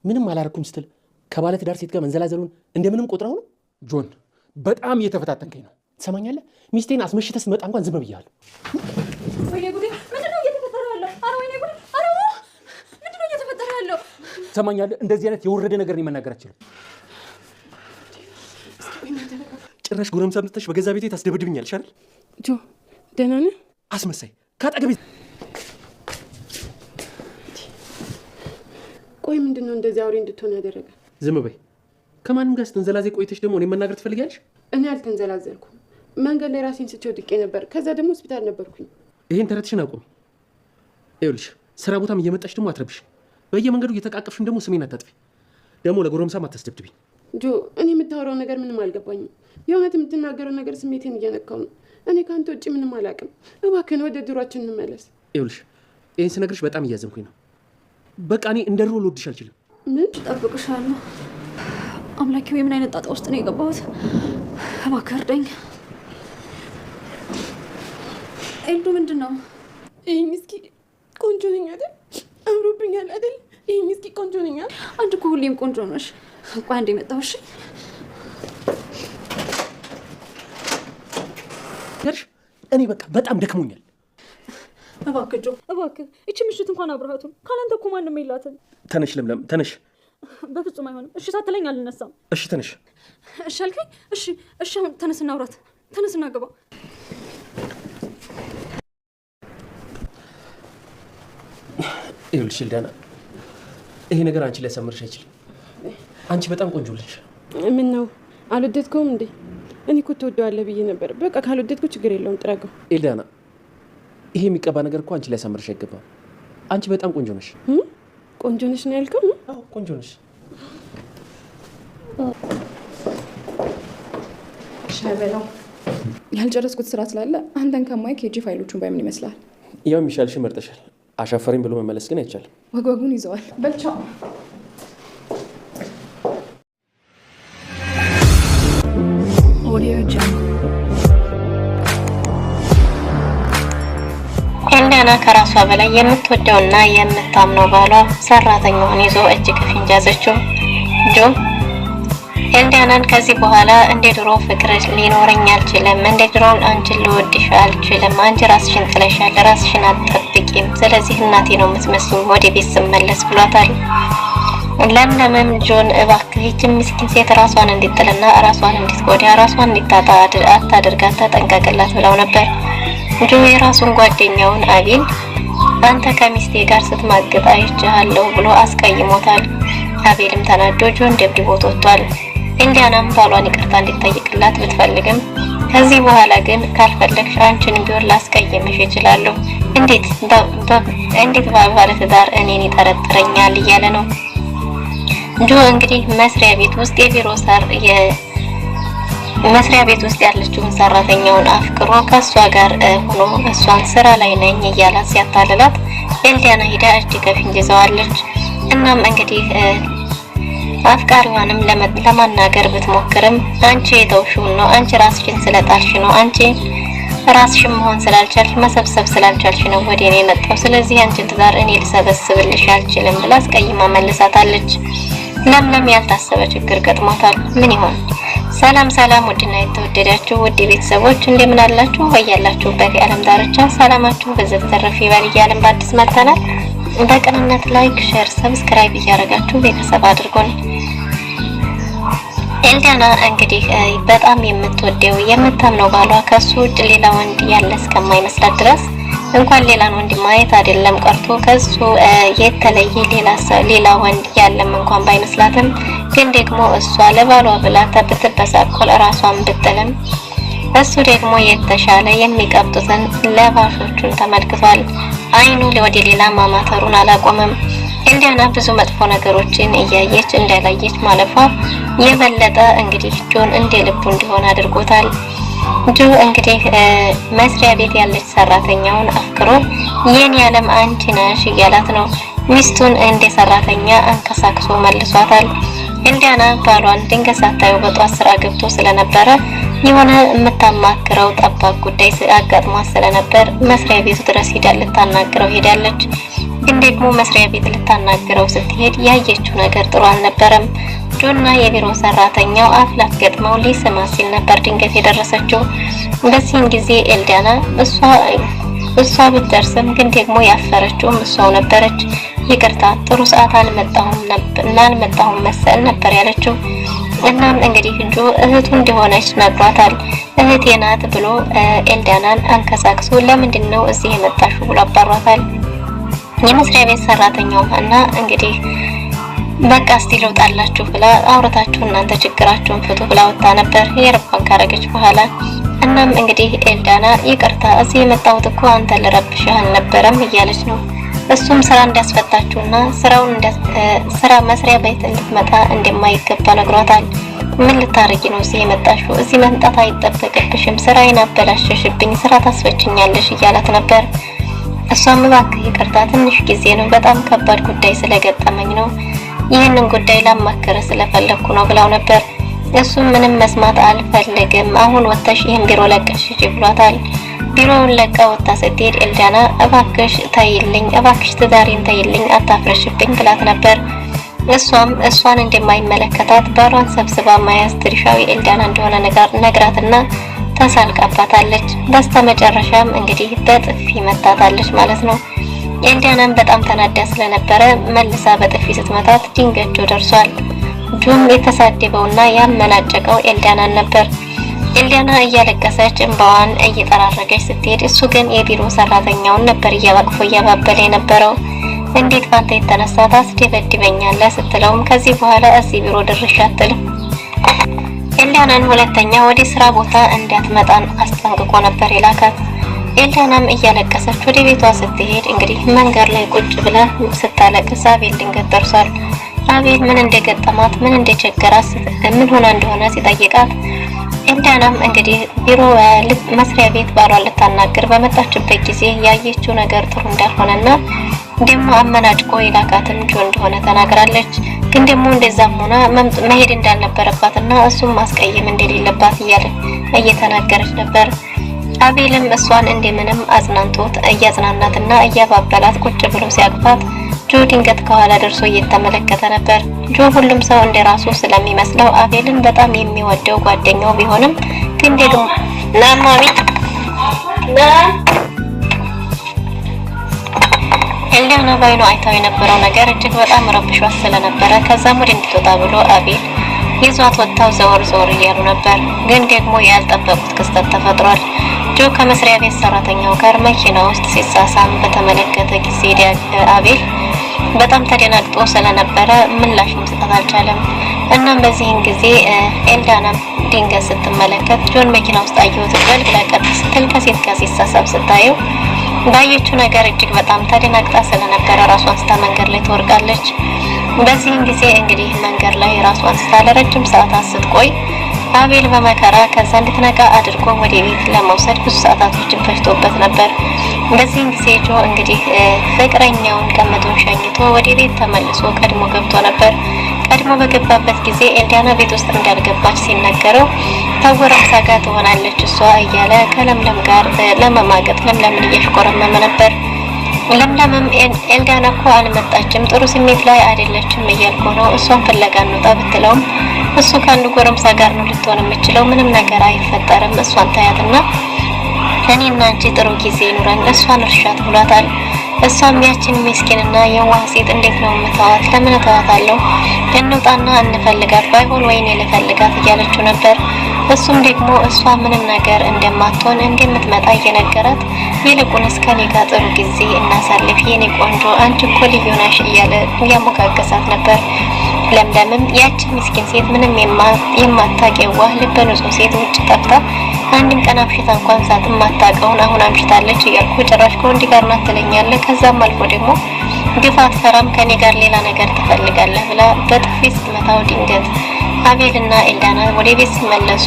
ምንም አላረኩም ስትል ከባለ ትዳር ሴት ጋር መንዘላዘሉን እንደምንም ቆጥረው ነው? ጆን በጣም እየተፈታተንከኝ ነው። ትሰማኛለህ? ሚስቴን አስመሽተህ ስትመጣ እንኳን ዝም ብያለሁ። ወይኔ ጉዴ! ምንድነው እየተፈጠረ ያለው? አረ ወይኔ ጉዴ! አረ ምንድነው እየተፈጠረ ያለው? ትሰማኛለህ? እንደዚህ አይነት የወረደ ነገር ነው መናገር አልችልም። ጭራሽ ጎረምሳ አምጥተሽ በገዛ ቤቴ ታስደብድብኛለሽ አይደል? ጆ ደህና ነህ? አስመሳይ ካጠገቤ። ቆይ ምንድነው እንደዚህ አውሬ እንድትሆን ያደረገ? ዝም በይ። ከማንም ጋር ስትንዘላዘይ ቆይተሽ ደግሞ እኔ መናገር ትፈልጊያለሽ? እኔ አልተንዘላዘልኩም። መንገድ ላይ ራሴን ስቼ ወድቄ ነበር። ከዛ ደግሞ ሆስፒታል ነበርኩኝ። ይሄን ተረትሽን አቁሚ። ይኸውልሽ ስራ ቦታም እየመጣሽ ደግሞ አትረብሽ። በየመንገዱ እየተቃቀፍሽን ደግሞ ስሜን አታጥፊ። ደግሞ ለጎረምሳም አታስደብድብኝ። ጆ እኔ የምታወራው ነገር ምንም አልገባኝም። የእውነት የምትናገረው ነገር ስሜቴን እየነካው ነው። እኔ ከአንተ ውጭ ምንም አላውቅም። እባክህን ወደ ድሯችን እንመለስ። ይኸውልሽ ይህን ስነግርሽ በጣም እያዘንኩኝ ነው። በቃ እኔ እንደ ድሮ ልወድሽ አልችልም። ምን? እጠብቅሻለሁ። አምላኬ ወይ ምን አይነት ጣጣ ውስጥ ነው የገባሁት? እባክህ እርዳኝ። ኤልዱ ምንድን ነው? ይህ ምስኪ ቆንጆ ነኝ አይደል? አምሮብኛል አይደል? ይህ ምስኪ ቆንጆ ነኝ። አንቺ እኮ ሁሌም ቆንጆ ነሽ። ቆይ አንዴ መጣሁ። እሺ እኔ በቃ በጣም ደክሞኛል። እባክህ ጆ እባክህ፣ እቺ ምሽት እንኳን አብረሃቱን ካላንተ እኮ ማንም የላትም። ተነሽ ለምለም ተነሽ። በፍጹም አይሆንም። እሺ ሳትለኝ አልነሳም። እሺ ተነሽ። እሺ አልከኝ። እሺ እሺ፣ አሁን ተነስና አውራት። ተነስና ግባ። ይኸውልሽ ኤልዳና፣ ይሄ ነገር አንቺ ሊያሳምርሽ አይችልም። አንቺ በጣም ቆንጆ ነሽ። ምን ነው አልወደድከውም እንዴ? እኔ እኮ ትወደዋለህ ብዬ ነበር። በቃ ካልወደድከው ችግር የለውም ጥረገው። ኤልዳና፣ ይሄ የሚቀባ ነገር እኮ አንቺ ሊያሳምርሽ አይገባም። አንቺ በጣም ቆንጆ ነሽ። ቆንጆ ነሽ ነው ያልከው? አዎ ቆንጆ ነሽ። ሻይ በለው። ያልጨረስኩት ስራ ስላለ አንተን ከማይ ኬጂ ፋይሎቹን ባይምን ይመስላል። ያው የሚሻልሽ መርጠሻል። አሻፈረኝ ብሎ መመለስ ግን አይቻልም። ወግወጉን ይዘዋል። በልቻው ኤልዳና ከራሷ በላይ የምትወደውና የምታምነው ባሏ ሰራተኛውን ይዞ እጅ ከፍንጅ ያዘችው። ጆ ኤልዳናን ከዚህ በኋላ እንደ ድሮ ፍቅር ሊኖረኝ አልችልም፣ እንደ ድሮ አንቺን ልወድሽ አልችልም፣ አንቺ ራስሽን ጥለሻል፣ ራስሽን አትጠብቂም፣ ስለዚህ እናቴ ነው የምትመስሉኝ ወደ ቤት ስመለስ ብሏታል። ለምለምም ጆን እባክህ ይህች ምስኪን ሴት ራሷን እንድትጥልና ራሷን እንድትጎዳ ራሷን እንድታጣ አታድርጋት፣ ተጠንቀቅላት ብለው ነበር። ጆ የራሱን ጓደኛውን አቤል አንተ ከሚስቴ ጋር ስትማግጥ አይቻለሁ ብሎ አስቀይሞታል። አቤልም ተናዶ ጆን ደብድቦት ወጥቷል። ኤልዳናም ባሏን ይቅርታ እንድትጠይቅላት ብትፈልግም ከዚህ በኋላ ግን ካልፈለግሽ አንቺን ቢሆን ላስቀይምሽ እችላለሁ፣ እንዴት ባለ ትዳር እኔን ይጠረጥረኛል እያለ ነው። ጆ እንግዲህ መስሪያ ቤት ውስጥ መስሪያ ቤት ውስጥ ያለችውን ሰራተኛውን አፍቅሮ ከሷ ጋር ሆኖ እሷን ስራ ላይ ነኝ እያላት ሲያታልላት ኤልዳና ሂዳ እጅ ከፍንጅ ይዘዋለች። እናም እንግዲህ አፍቃሪዋንም ለማናገር ብትሞክርም አንቺ የተውሽው ነው፣ አንቺ ራስሽን ስለጣልሽ ነው፣ አንቺ ራስሽን መሆን ስላልቻልሽ መሰብሰብ ስላልቻልሽ ነው ወደ እኔ የመጣው፣ ስለዚህ አንቺን ትዳር እኔ ልሰበስብልሽ አልችልም ብላ አስቀይማ መልሳታለች። ለምለም ያልታሰበ ችግር ገጥሟታል። ምን ይሆን? ሰላም ሰላም፣ ውድና የተወደዳችሁ ውድ ቤተሰቦች እንደምን አላችሁ? በያላችሁበት የዓለም ዳርቻ ሰላማችሁ በዘት ተረፍ ይበል እያልን በአዲስ መጥተናል። በቅንነት ላይክ፣ ሼር፣ ሰብስክራይብ እያደረጋችሁ ቤተሰብ አድርጉን። ኤልዳና እንግዲህ በጣም የምትወደው የምታምነው ባሏ ከሱ ውጭ ሌላ ወንድ ያለ እስከማይመስላት ድረስ እንኳን ሌላን ወንድ ማየት አይደለም ቀርቶ ከሱ የተለየ ሌላ ወንድ ያለም እንኳን ባይመስላትም ግን ደግሞ እሷ ለባሏ ብላ ብትበሳቆል ራሷን ብትልም እሱ ደግሞ የተሻለ የሚቀብጡትን ለባሾቹን ተመልክቷል። አይኑ ወደ ሌላ ማማተሩን አላቆመም። ኤልዳና ብዙ መጥፎ ነገሮችን እያየች እንዳላየች ማለፏ የበለጠ እንግዲህ ጆን እንደ ልቡ እንዲሆን አድርጎታል። ጆ እንግዲህ መስሪያ ቤት ያለች ሰራተኛውን አፍቅሮ የኔ ዓለም አንቺ ነሽ እያላት ነው። ሚስቱን እንደ ሰራተኛ አንከሳክሶ መልሷታል። ኤልዳና ባሏን ድንገት ሳታየው በጧት ስራ ገብቶ ስለነበረ የሆነ የምታማክረው ጠባቅ ጉዳይ አጋጥሟት ስለነበር መስሪያ ቤቱ ድረስ ሄዳ ልታናግረው ሄዳለች። ግን ደግሞ መስሪያ ቤት ልታናግረው ስትሄድ ያየችው ነገር ጥሩ አልነበረም። ጆና የቢሮ ሰራተኛው አፍላፍ ገጥመው ሊስማ ሲል ነበር ድንገት የደረሰችው። በዚህን ጊዜ ኤልዳና እሷ ብትደርስም ግን ደግሞ ያፈረችውም እሷው ነበረች። ይቅርታ ጥሩ ሰዓት አልመጣሁም መሰል ነበር ያለችው። እናም እንግዲህ ጆ እህቱ እንደሆነች ነግሯታል። እህቴ ናት ብሎ ኤልዳናን አንከሳክሶ ለምንድን ነው እዚህ የመጣሽው ብሎ አባሯታል። የመስሪያ ቤት ሰራተኛው እና እንግዲህ በቃ እስቲ ልውጣላችሁ ብላ አውርታችሁ እናንተ ችግራችሁን ፍቱ ብላ ወጣ ነበር የረባን ካረገች በኋላ። እናም እንግዲህ ኤልዳና ይቅርታ እዚህ የመጣሁት እኮ አንተ ልረብሽህ አልነበረም እያለች ነው። እሱም ስራ እንዲያስፈታችሁና ስራ መስሪያ ቤት እንድትመጣ እንደማይገባ ነግሯታል። ምን ልታረጊ ነው እዚህ የመጣሽው? እዚህ መምጣት አይጠበቅብሽም፣ ስራዬን አበላሸሽብኝ፣ ስራ ታስፈችኛለሽ እያላት ነበር። እሷም እባክህ ይቅርታ ትንሽ ጊዜ ነው፣ በጣም ከባድ ጉዳይ ስለገጠመኝ ነው፣ ይህንን ጉዳይ ላማክር ስለፈለኩ ነው ብላው ነበር። እሱም ምንም መስማት አልፈልግም፣ አሁን ወጥተሽ ይህን ቢሮ ለቀሽ ሂጂ ብሏታል። ቢሮውን ለቃ ወጣ ስትሄድ ኤልዳና እባክሽ ተይልኝ፣ እባክሽ ትዳሬን ተይልኝ፣ አታፍረሽብኝ ብላት ነበር። እሷን እንደማይመለከታት ባሏን ሰብስባ ማያዝ ድርሻው ኤልዳና እንደሆነ ነግራትና ተሳልቃባታለች። በስተመጨረሻም እንግዲህ በጥፊ መታታለች ማለት ነው። ኤልዳናም በጣም ተናዳ ስለነበረ መልሳ በጥፊ ስትመታት ድንገት ጆ ደርሷል። ጆም የተሳደበውና ያመናጨቀው ኤልዳናን ነበር። ኤልዳና እያለቀሰች እንባዋን እየጠራረገች ስትሄድ እሱ ግን የቢሮ ሰራተኛውን ነበር እያባቅፎ እያባበለ የነበረው። እንዴት ባንተ የተነሳ ታስደበድበኛለህ ስትለውም ከዚህ በኋላ እዚህ ቢሮ ድርሽ አትልም። ኤልዳናን ሁለተኛ ወደ ስራ ቦታ እንዳትመጣን አስጠንቅቆ ነበር የላካት። ኤልዳናም እያለቀሰች ወደ ቤቷ ስትሄድ እንግዲህ መንገድ ላይ ቁጭ ብላ ስታለቅስ አቤል ድንገት ደርሷል። አቤል ምን እንደገጠማት ምን እንደቸገራት ምን ሆና እንደሆነ ሲጠይቃት ኤልዳናም እንግዲህ ቢሮ መስሪያ ቤት ባሏን ልታናግር በመጣችበት ጊዜ ያየችው ነገር ጥሩ እንዳልሆነና ደግሞ አመናጭቆ የላካትም ጆ እንደሆነ ተናግራለች። ግን ደግሞ እንደዛም ሆና መሄድ እንዳልነበረባትና እሱም ማስቀየም እንደሌለባት እየተናገረች ነበር። አቤልም እሷን እንደምንም አጽናንቶት እያጽናናትና እያባበላት ቁጭ ብሎ ሲያቅፋት ጆ ድንገት ከኋላ ደርሶ እየተመለከተ ነበር። ጆ ሁሉም ሰው እንደራሱ ስለሚመስለው አቤልን በጣም የሚወደው ጓደኛው ቢሆንም ግን ደግሞ ኤልዳና ባይኑ አይታው የነበረው ነገር እጅግ በጣም ረብሿት ስለነበረ ከዛም ወደ እንድትወጣ ብሎ አቤል ይዟት ወጣው ዘወር እያሉ ነበር። ግን ደግሞ ያልጠበቁት ክስተት ተፈጥሯል። ጆ ከመስሪያ ቤት ሰራተኛው ጋር መኪና ውስጥ ሲሳሳም በተመለከተ ጊዜ አቤል በጣም ተደናግጦ ስለነበረ ምላሽ መስጠት አልቻለም። እናም በዚህን ጊዜ ኤልዳናም ድንገት ስትመለከት ጆን መኪና ውስጥ አየሁት ብላ ቀጥ ስትል ከሴት ጋር ሲሳሳብ ስታየው ባየችው ነገር እጅግ በጣም ተደናግጣ ስለነበረ ራሷን ስታ መንገድ ላይ ትወርቃለች። በዚህን ጊዜ እንግዲህ መንገድ ላይ ራሷን ስታ ለረጅም ሰዓታት ስትቆይ አቤል በመከራ ከዛ እንድትነቃ አድርጎ ወደ ቤት ለመውሰድ ብዙ ሰዓታቶችን ፈጅቶበት ነበር። በዚህን ጊዜ ጆ እንግዲህ ፍቅረኛውን ቀምጦን ሸኝቶ ወደ ቤት ተመልሶ ቀድሞ ገብቶ ነበር። ቀድሞ በገባበት ጊዜ ኤልዳና ቤት ውስጥ እንዳልገባች ሲነገረው ታወራሳ ጋር ትሆናለች እሷ እያለ ከለምለም ጋር ለመማገጥ ለምለምን እያሽቆረመመ ነበር። ለምለምም ኤልዳና እኮ አልመጣችም፣ ጥሩ ስሜት ላይ አይደለችም እያልኩ ነው፣ እሷን ፍለጋ እንውጣ ብትለውም እሱ ከአንድ ጎረምሳ ጋር ነው ልትሆን የምችለው፣ ምንም ነገር አይፈጠርም፣ እሷን ታያትና እኔና አንቺ ጥሩ ጊዜ ይኑረን፣ እሷን እርሻት ብሏታል። እሷም ያችን ምስኪንና የዋህ ሴት እንዴት ነው የምታዋት? ለምን ተዋታለሁ? እንውጣና እንፈልጋት፣ ባይሆን ወይኔ ልፈልጋት እያለችው ነበር። እሱም ደግሞ እሷ ምንም ነገር እንደማትሆን እንደምትመጣ እየነገራት ይልቁንስ ከኔ ጋር ጥሩ ጊዜ እናሳልፍ የኔ ቆንጆ፣ አንቺ እኮ ልዩ ነሽ እያለ እያሞጋገሳት ነበር። ለምለምም ያችን ምስኪን ሴት ምንም የማታውቅ የዋህ ልበ ንጹህ ሴት ውጭ ጠፍታ አንድም ቀን አምሽታ እንኳን ሳትም ማታውቀውን አሁን አምሽታለች እያልኩ ጭራሽ ከወንድ ጋር ናት ትለኛለህ፣ ከዛም አልፎ ደግሞ ግፍ አትፈራም፣ ከኔ ጋር ሌላ ነገር ትፈልጋለህ ብላ በጥፊ ስትመታው ድንገት አቤልና ኤልዳና ወደ ቤት ሲመለሱ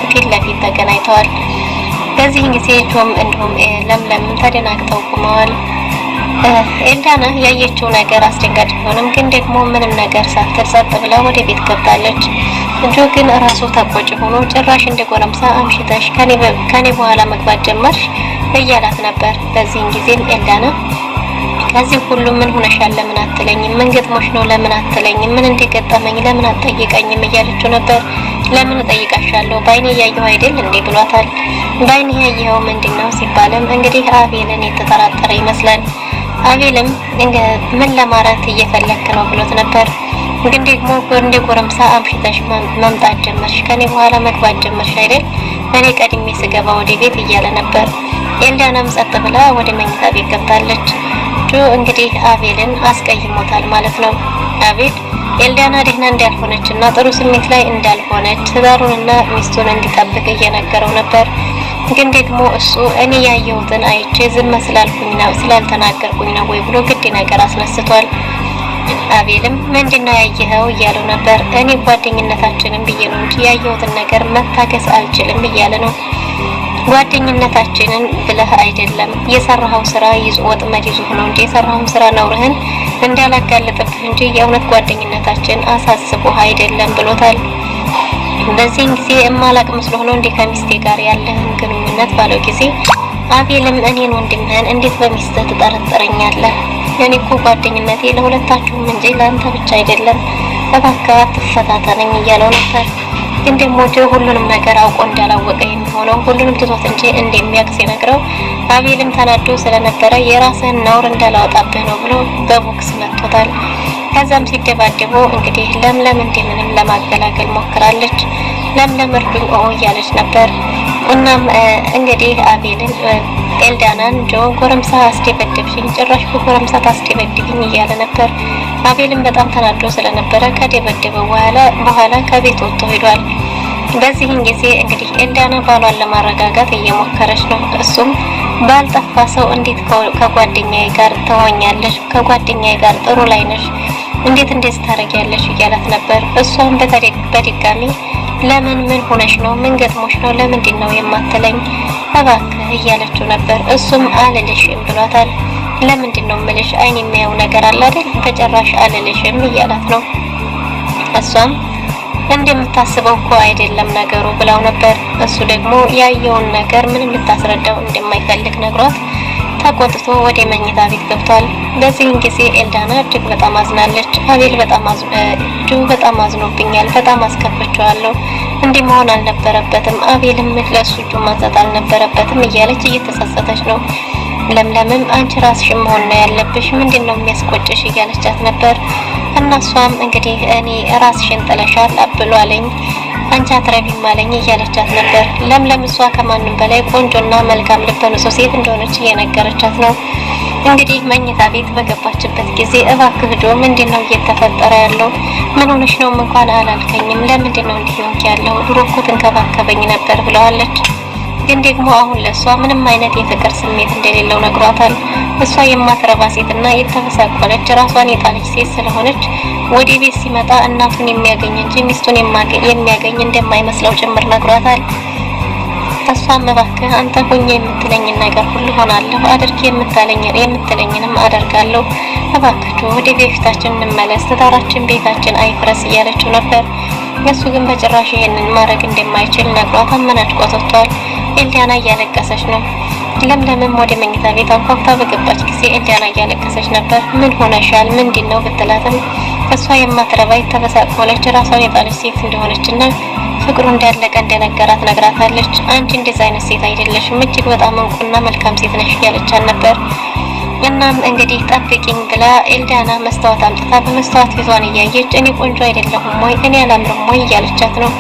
ፊት ለፊት ተገናኝተዋል። በዚህ ጊዜ ጆም እንዲሁም ለምለም ተደናግጠው ቆመዋል። ኤልዳና ያየችው ነገር አስደንጋጭ ቢሆንም ግን ደግሞ ምንም ነገር ሳትል ጸጥ ብላ ወደ ቤት ገብታለች። ጆ ግን ራሱ ተቆጭ ሆኖ ጭራሽ እንደ ጎረምሳ አምሽተሽ ከኔ በኋላ መግባት ጀመርሽ እያላት ነበር። በዚህን ጊዜም ኤልዳና ከዚህ ሁሉ ምን ሆነሻል ለምን አትለኝም? ምን ገጥሞሽ ነው ለምን አትለኝም? ምን እንደገጠመኝ ለምን አትጠይቀኝም እያለችው ነበር። ለምን እጠይቃሻለሁ ባይኔ ያየው አይደል እንዴ ብሏታል። ባይኔ ያየው ምንድነው ሲባልም እንግዲህ አቤልን የተጠራጠረ ይመስላል። አቤልም ምን ለማለት እየፈለክ ነው ብሎት ነበር። ግን ደግሞ እንደ ጎረምሳ አምሽተሽ መምጣት ጀመርሽ፣ ከኔ በኋላ መግባት ጀመርሽ አይደል? እኔ ቀድሜ ስገባ ወደ ቤት እያለ ነበር። ኤልዳናም ጸጥ ብላ ወደ መኝታ ቤት ገብታለች። እንግዲህ አቤልን አስቀይሞታል ማለት ነው። አቤል ኤልዳና ደህና እንዳልሆነችና ጥሩ ስሜት ላይ እንዳልሆነች ትዳሩንና ሚስቱን እንዲጠብቅ እየነገረው ነበር። ግን ደግሞ እሱ እኔ ያየሁትን አይቼ ዝም ስላልተናገርኩኝ ነው ወይ ብሎ ግድ ነገር አስነስቷል። አቤልም ምንድነው ያየኸው እያለው ነበር። እኔ ጓደኝነታችንን ብዬ ነው እንጂ ያየሁትን ነገር መታገስ አልችልም እያለ ነው። ጓደኝነታችንን ብለህ አይደለም የሰራኸው ስራ ወጥመድ ይዞ ነው እንጂ የሰራኸው ስራ ነውርህን እንዳላጋለጥብህ እንጂ የእውነት ጓደኝነታችን አሳስቦህ አይደለም ብሎታል። በዚህን ጊዜ እማላቅ መስሎ ነው እንዴ ከሚስቴ ጋር ያለህን ግንኙነት ባለው ጊዜ አቤልም እኔን ወንድምህን እንዴት በሚስትህ ትጠረጥረኛለህ? እኔ እኮ ጓደኝነቴ ለሁለታችሁም እንጂ ለአንተ ብቻ አይደለም፣ እባክህ አትፈታተነኝ እያለው ነበር። ግን ደግሞ ሁሉንም ነገር አውቆ እንዳላወቀ የሚሆነው ሁሉንም ትቶት እንጂ እንደሚያውቅ ሲነግረው አቤልም ተናዶ ስለነበረ የራስህን ነውር እንዳላወጣብህ ነው ብሎ በቦክስ መጥቶታል። ከዛም ሲደባደቡ እንግዲህ ለምለም እንደምንም ለማገላገል ሞክራለች። ለምለም እርዱኝ እያለች ነበር። እናም እንግዲህ አቤልን ኤልዳናን ጎረምሳ አስደበደብሽኝ፣ ጭራሽ በጎረምሳ ታስደበድብኝ እያለ ነበር። አቤልን በጣም ተናዶ ስለነበረ ከደበደበው በኋላ ከቤት ወጥቶ ሄዷል። በዚህን ጊዜ እንግዲህ ኤልዳና ባሏን ለማረጋጋት እየሞከረች ነው። እሱም ባልጠፋ ሰው እንዴት ከጓደኛዬ ጋር ትሆኛለሽ? ከጓደኛዬ ጋር ጥሩ ላይ ነሽ፣ እንዴት እንደዚህ ታረጊያለሽ እያላት ነበር። እሷም በድጋሚ ለምን ምን ሆነሽ ነው? ምን ገጥሞሽ ነው? ለምንድን ነው የማትለኝ እባክህ እያለችው ነበር። እሱም አልልሽም ብሏታል። ለምንድን ነው የምልሽ? አይን የሚያየው ነገር አለ አይደል? በጭራሽ አልልሽም እያላት ነው። እሷም እንደምታስበው እኮ አይደለም ነገሩ ብላው ነበር። እሱ ደግሞ ያየውን ነገር ምንም ልታስረዳው እንደማይፈልግ ነግሯት ተቆጥቶ ወደ መኝታ ቤት ገብቷል። በዚህን ጊዜ ኤልዳና እጅግ በጣም አዝናለች። አቤል በጣም አዝኖብኛል፣ በጣም አስከፍቼዋለሁ፣ እንዲህ መሆን አልነበረበትም፣ አቤልም ለሱ እጁ ማንሳት አልነበረበትም እያለች እየተጸጸተች ነው። ለምለምም አንቺ ራስሽን መሆን ነው ያለብሽ፣ ምንድነው የሚያስቆጭሽ እያለቻት ነበር። እና እሷም እንግዲህ እኔ ራስሽን ጥለሻል አብሏለኝ፣ አንቺ አትረቢም አለኝ እያለቻት ነበር። ለምለም እሷ ከማንም በላይ ቆንጆና መልካም ልበ ንጹህ ሴት እንደሆነች እየነገረቻት ነው። እንግዲህ መኝታ ቤት በገባችበት ጊዜ እባክህ ጆ ምንድነው እየተፈጠረ ያለው? ምን ሆነሽ ነው? እንኳን አላልከኝም፣ ለምንድነው እንዲህ ሆንክ ያለው? ድሮ እኮ ትንከባከበኝ ነበር ብለዋለች። ግን ደግሞ አሁን ለሷ ምንም አይነት የፍቅር ስሜት እንደሌለው ነግሯታል። እሷ የማትረባ ሴትና የተበሳቆለች ራሷን የጣለች ሴት ስለሆነች ወደ ቤት ሲመጣ እናቱን የሚያገኝ እንጂ ሚስቱን የሚያገኝ እንደማይመስለው ጭምር ነግሯታል። እሷም እባክህ አንተ ሁኚ የምትለኝን ነገር ሁሉ ሆናለሁ፣ አድርጊ የምትለኝንም አደርጋለሁ፣ እባክህ ወደ በፊታችን እንመለስ፣ ትዳራችን ቤታችን አይፍረስ እያለችው ነበር። እሱ ግን በጭራሽ ይሄንን ማድረግ እንደማይችል ነግሯት አመናጭቆት ወጥቷል። ኤልዳና እያለቀሰች ነው። ለምለምም ወደ መኝታ ቤት አንኳኩታ በገባች ጊዜ ኤልዳና እያለቀሰች ነበር። ምን ሆነሻል? ምንድነው ብትላትም እሷ የማትረባ የተበሳቆለች ራሷን የጣለች ሴት እንደሆነችና ፍቅሩ እንዳለቀ እንደነገራት ነግራታለች። አንቺ እንደዚህ አይነት ሴት አይደለሽም፣ እጅግ በጣም እንቁና መልካም ሴት ነሽ እያለቻት ነበር። እናም እንግዲህ ጠብቂኝ ብላ ኤልዳና መስታወት አምጥታ በመስታወት ፊቷን እያየች እኔ ቆንጆ አይደለሁም ወይ? እኔ አላምርም ወይ? እያለቻት ነው።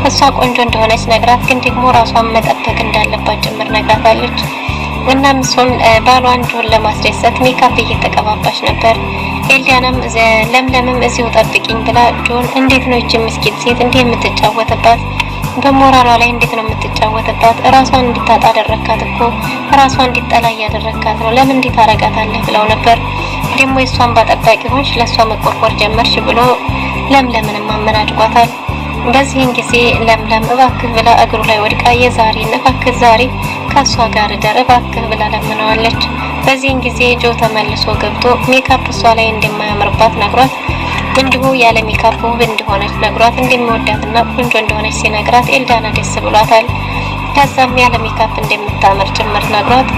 እሷ ቆንጆ እንደሆነች ነግራት ግን ደግሞ ራሷን መጠበቅ እንዳለባት ጭምር ነግራታለች። እናም እሱም ባሏን ጆን ለማስደሰት ሜካፕ እየተቀባባች ነበር። ኤልዳናም ለምለምም እዚሁ ጠብቂኝ ብላ ጆን እንዴት ነው እጅ ምስኪን ሴት እንዲህ የምትጫወትባት? በሞራሏ ላይ እንዴት ነው የምትጫወትባት? ራሷን እንድታጣ አደረካት እኮ፣ ራሷን እንድትጠላ እያደረካት ነው፣ ለምን እንዴት አረጋታለህ ብለው ነበር። ደግሞ የሷን ባጠባቂ ሆንሽ ለሷ መቆርቆር ጀመርሽ ብሎ ለምለምንም አመናጭቋታል። በዚህን ጊዜ ለምለም እባክህ ብላ እግሩ ላይ ወድቃ የዛሬን እባክህ ዛሬ ከሷ ጋር ደር እባክህ ብላ ለምነዋለች። በዚህን ጊዜ ጆ ተመልሶ ገብቶ ሜካፕ እሷ ላይ እንደማያምርባት ነግሯት እንዲሁ ያለ ሜካፕ ውብ እንደሆነች ነግሯት እንደሚወዳትና ቆንጆ እንደሆነች ሲነግራት ኤልዳና ደስ ብሏታል። ከዛም ያለ ሜካፕ እንደምታምር ጭምር ነግሯት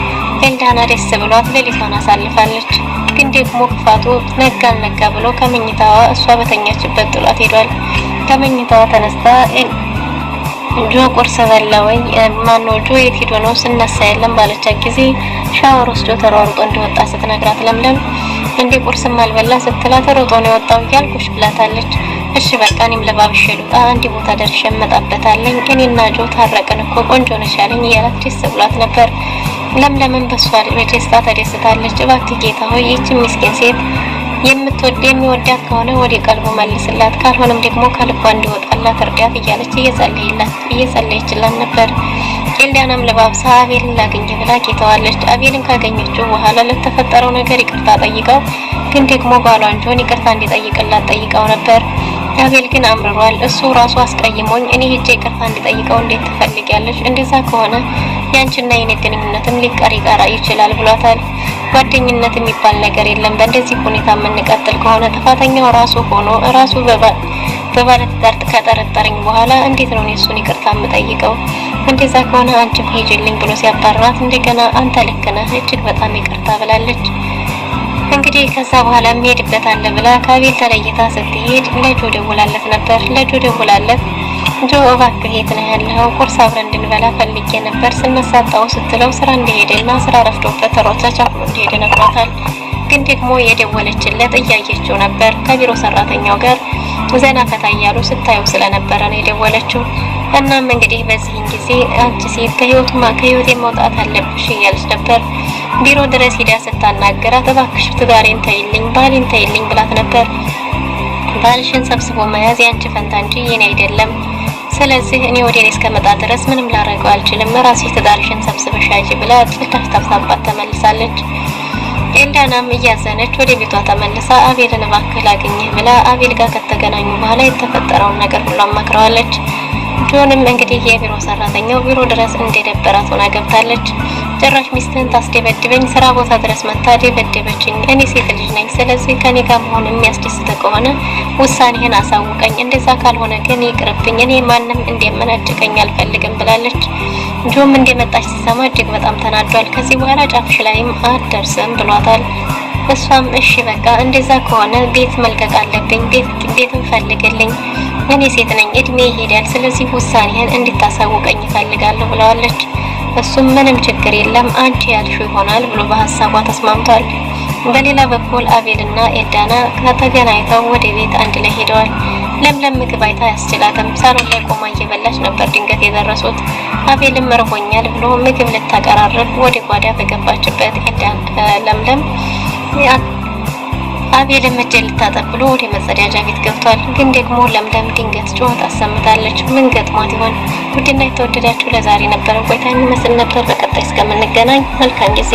ኤልዳና ደስ ብሏት ሌሊቷን አሳልፋለች። ግን ደግሞ ክፋቱ ነጋ አልነጋ ብሎ ከመኝታዋ እሷ በተኛችበት ጥሏት ሄዷል። ከመኝታዋ ተነስታ ጆ ቁርስ በላ ወይ ማነው ጆ የት ሄዶ ነው ስነሳ የለም ባለቻት ጊዜ ሻወር ወስዶ ተሯሩጦ እንደወጣ ስትነግራት ለምለም እንዴ ቁርስም አልበላ ስትላት ሮጦ ነው የወጣው እያልኩሽ ብላታለች። እሺ በቃ እኔም ለባብሼ ልውጣ አንድ ቦታ ደርሼ እመጣበታለሁ እኔና ጆ ታረቅን እኮ ቆንጆ ነሽ ያለኝ እያላት ደስ ብሏት ነበር። ለምለምን በሷ በደስታ ተደስታለች። እባክህ ጌታ ሆይ ይህች ምስኪን ሴት የሚወዳት ከሆነ ወደ ቀልቡ መልስላት፣ ካልሆነም ደግሞ ከልቧ እንዲወጣላት እርዳት እያለች እየጸለየችላት ነበር። ኤልዳናም ለባብሳ አቤልን ላገኘ ብላ ጌታዋለች። አቤልን ካገኘችው በኋላ ለተፈጠረው ነገር ይቅርታ ጠይቀው፣ ግን ደግሞ ባሏን ጆን ይቅርታ እንዲጠይቅላት ጠይቀው ነበር። አቤል ግን አምርሯል። እሱ ራሱ አስቀይሞኝ እኔ ሄጄ ይቅርታ እንዲጠይቀው እንዴት ትፈልጊያለሽ? እንደዛ ከሆነ ያንቺና የኔ ግንኙነትም ሊቀር ይችላል ብሏታል። ጓደኝነት የሚባል ነገር የለም። በእንደዚህ ሁኔታ የምንቀጥል ከሆነ ጥፋተኛው ራሱ ሆኖ ራሱ በባለትዳር ከጠረጠረኝ በኋላ እንዴት ነው እሱን ይቅርታ የምጠይቀው? እንደዛ ከሆነ አንቺም ሄጂልኝ ብሎ ሲያባርራት እንደገና አንተ ልክ ነህ እጅግ በጣም ይቅርታ ብላለች። እንግዲህ ከዛ በኋላ የሚሄድበት አለ ብላ ከአቤል ተለይታ ስትሄድ ለጆ ደውላለት ነበር። ለጆ ደውላለት ጆ እባክህ የት ነህ ያለኸው? ቁርስ አብረን እንድንበላ ፈልጌ ነበር ስነሳጣው ስትለው ስራ እንደሄደና ስራ ረፍዶበት ሮጣ ቻፍሎ እንደሄደ ነግሯታል። ግን ደግሞ የደወለችለት እያየችው ነበር። ከቢሮ ሰራተኛው ጋር ዘና ፈታ እያሉ ስታየው ስለነበረ ነው የደወለችው። እናም እንግዲህ በዚህን ጊዜ አንቺ ሴት ከህይወቴ መውጣት አለብሽ እያለች ነበር። ቢሮ ድረስ ሄዳ ስታናገራት እባክሽ ትዳሬን ተይልኝ ባሌን ተይልኝ ብላት ነበር። ባልሽን ሰብስቦ መያዝ ያንቺ ፈንታ እንጂ የኔ አይደለም። ስለዚህ እኔ ወደ እኔ እስከመጣ ድረስ ምንም ላደርገው አልችልም። ራስሽ ትዳርሽን ሰብስበሽ ያጂ ብላ ልታፍታባት ተመልሳለች። ኤልዳናም እያዘነች ወደ ቤቷ ተመልሳ አቤልን እባክህ ላግኝህ ብላ አቤል ጋር ከተገናኙ በኋላ የተፈጠረውን ነገር ሁሉ አማክረዋለች። ጆንም እንግዲህ የቢሮ ሰራተኛው ቢሮ ድረስ እንደደበራት ሆና ገብታለች። ጭራሽ ሚስትህን ታስደበድበኝ ስራ ቦታ ድረስ መታ ደበደበችኝ። እኔ ሴት ልጅ ነኝ። ስለዚህ ከኔ ጋር መሆን የሚያስደስት ከሆነ ውሳኔህን አሳውቀኝ፣ እንደዛ ካልሆነ ግን ይቅርብኝ። እኔ ማንም እንደምናጭቀኝ አልፈልግም ብላለች። ጆም እንደመጣች ሲሰማ እጅግ በጣም ተናዷል። ከዚህ በኋላ ጫፍሽ ላይም አትደርስም ብሏታል። እሷም እሺ በቃ እንደዛ ከሆነ ቤት መልቀቅ አለብኝ፣ ቤትን ፈልግልኝ፣ እኔ ሴት ነኝ፣ እድሜ ይሄዳል። ስለዚህ ውሳኔህን እንድታሳውቀኝ እፈልጋለሁ ብለዋለች። እሱም ምንም ችግር የለም አንቺ ያልሽው ይሆናል ብሎ በሀሳቧ ተስማምቷል። በሌላ በኩል አቤልና ኤልዳና ከተገናኝተው ወደ ቤት አንድ ላይ ሄደዋል። ለምለም ምግብ አይታ ያስችላትም ሳሎን ላይ ቆማ እየበላች ነበር ድንገት የደረሱት። አቤልም እርቦኛል ብሎ ምግብ ልታቀራርብ ወደ ጓዳ በገባችበት ለምለም አቤልም እጅ ልታጠብ ብሎ ወደ መጸዳጃ ቤት ገብቷል። ግን ደግሞ ለምለም ድንገት ጩኸት አሰምታለች። ምን ገጥሟት ይሆን? ውድና የተወደዳችሁ ለዛሬ ነበረን ቆይታ የሚመስል ነበር። በቀጣይ እስከምንገናኝ መልካም ጊዜ